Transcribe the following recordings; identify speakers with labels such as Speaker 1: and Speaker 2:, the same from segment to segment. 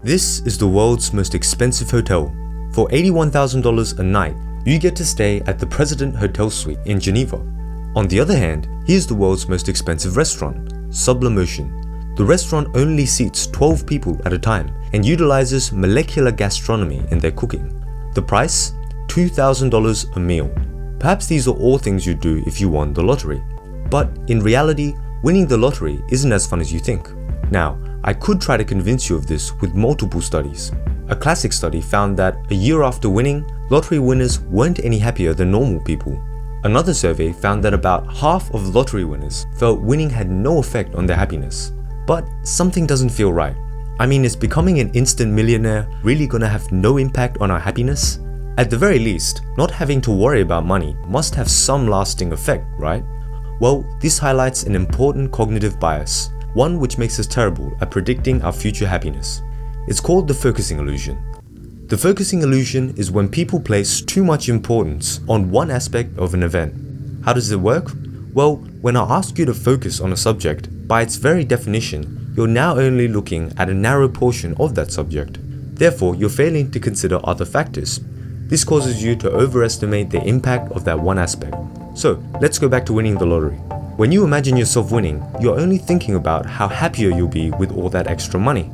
Speaker 1: This is the world's most expensive hotel. For $81,000 a night, you get to stay at the President Hotel Suite in Geneva. On the other hand, here's the world's most expensive restaurant, Sublimotion. The restaurant only seats 12 people at a time and utilizes molecular gastronomy in their cooking. The price? $2,000 a meal. Perhaps these are all things you'd do if you won the lottery. But in reality, winning the lottery isn't as fun as you think. Now, I could try to convince you of this with multiple studies. A classic study found that a year after winning, lottery winners weren't any happier than normal people. Another survey found that about half of lottery winners felt winning had no effect on their happiness. But something doesn't feel right. I mean, is becoming an instant millionaire really gonna have no impact on our happiness? At the very least, not having to worry about money must have some lasting effect, right? Well, this highlights an important cognitive bias, one which makes us terrible at predicting our future happiness. It's called the focusing illusion. The focusing illusion is when people place too much importance on one aspect of an event. How does it work? Well, when I ask you to focus on a subject, by its very definition, you're now only looking at a narrow portion of that subject. Therefore, you're failing to consider other factors. This causes you to overestimate the impact of that one aspect. So, let's go back to winning the lottery. When you imagine yourself winning, you're only thinking about how happier you'll be with all that extra money.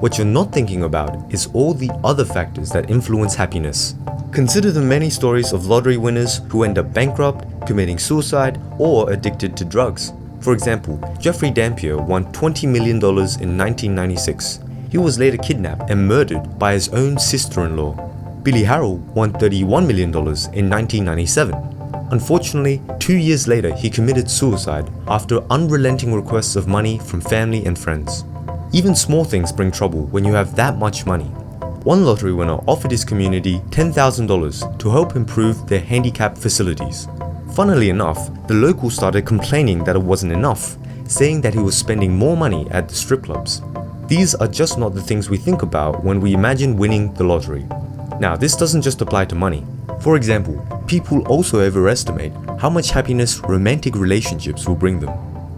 Speaker 1: What you're not thinking about is all the other factors that influence happiness. Consider the many stories of lottery winners who end up bankrupt, committing suicide, or addicted to drugs. For example, Jeffrey Dampier won $20 million in 1996. He was later kidnapped and murdered by his own sister-in-law. Billy Harrell won $31 million in 1997. Unfortunately, 2 years later he committed suicide after unrelenting requests of money from family and friends. Even small things bring trouble when you have that much money. One lottery winner offered his community $10,000 to help improve their handicap facilities. Funnily enough, the locals started complaining that it wasn't enough, saying that he was spending more money at the strip clubs. These are just not the things we think about when we imagine winning the lottery. Now, this doesn't just apply to money. For example, people also overestimate how much happiness romantic relationships will bring them.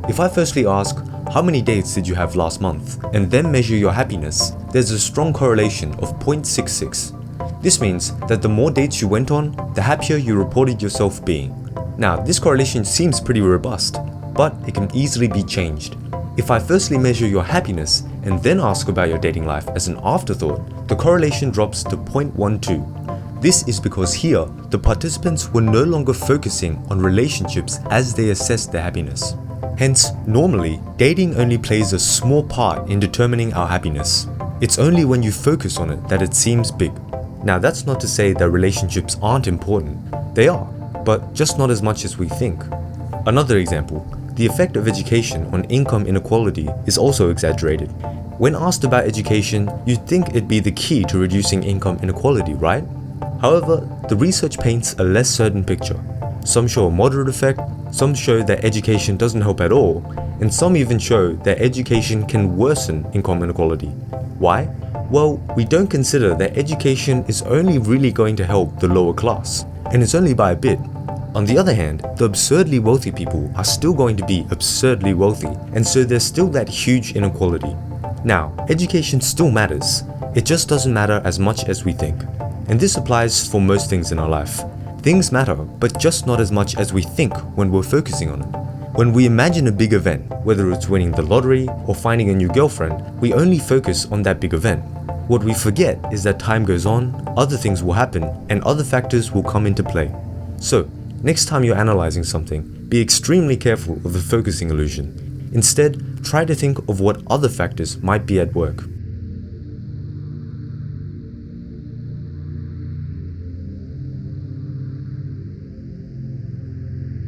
Speaker 1: If I firstly ask, how many dates did you have last month, and then measure your happiness, there's a strong correlation of 0.66. This means that the more dates you went on, the happier you reported yourself being. Now, this correlation seems pretty robust, but it can easily be changed. If I firstly measure your happiness and then ask about your dating life as an afterthought, the correlation drops to 0.12. This is because here, the participants were no longer focusing on relationships as they assessed their happiness. Hence, normally, dating only plays a small part in determining our happiness. It's only when you focus on it that it seems big. Now, that's not to say that relationships aren't important. They are, but just not as much as we think. Another example, the effect of education on income inequality is also exaggerated. When asked about education, you'd think it'd be the key to reducing income inequality, right? However, the research paints a less certain picture. Some show a moderate effect, some show that education doesn't help at all, and some even show that education can worsen income inequality. Why? Well, we don't consider that education is only really going to help the lower class, and it's only by a bit. On the other hand, the absurdly wealthy people are still going to be absurdly wealthy, and so there's still that huge inequality. Now, education still matters, it just doesn't matter as much as we think. And this applies for most things in our life. Things matter, but just not as much as we think when we're focusing on it. When we imagine a big event, whether it's winning the lottery or finding a new girlfriend, we only focus on that big event. What we forget is that time goes on, other things will happen, and other factors will come into play. So, next time you're analyzing something, be extremely careful of the focusing illusion. Instead, try to think of what other factors might be at work.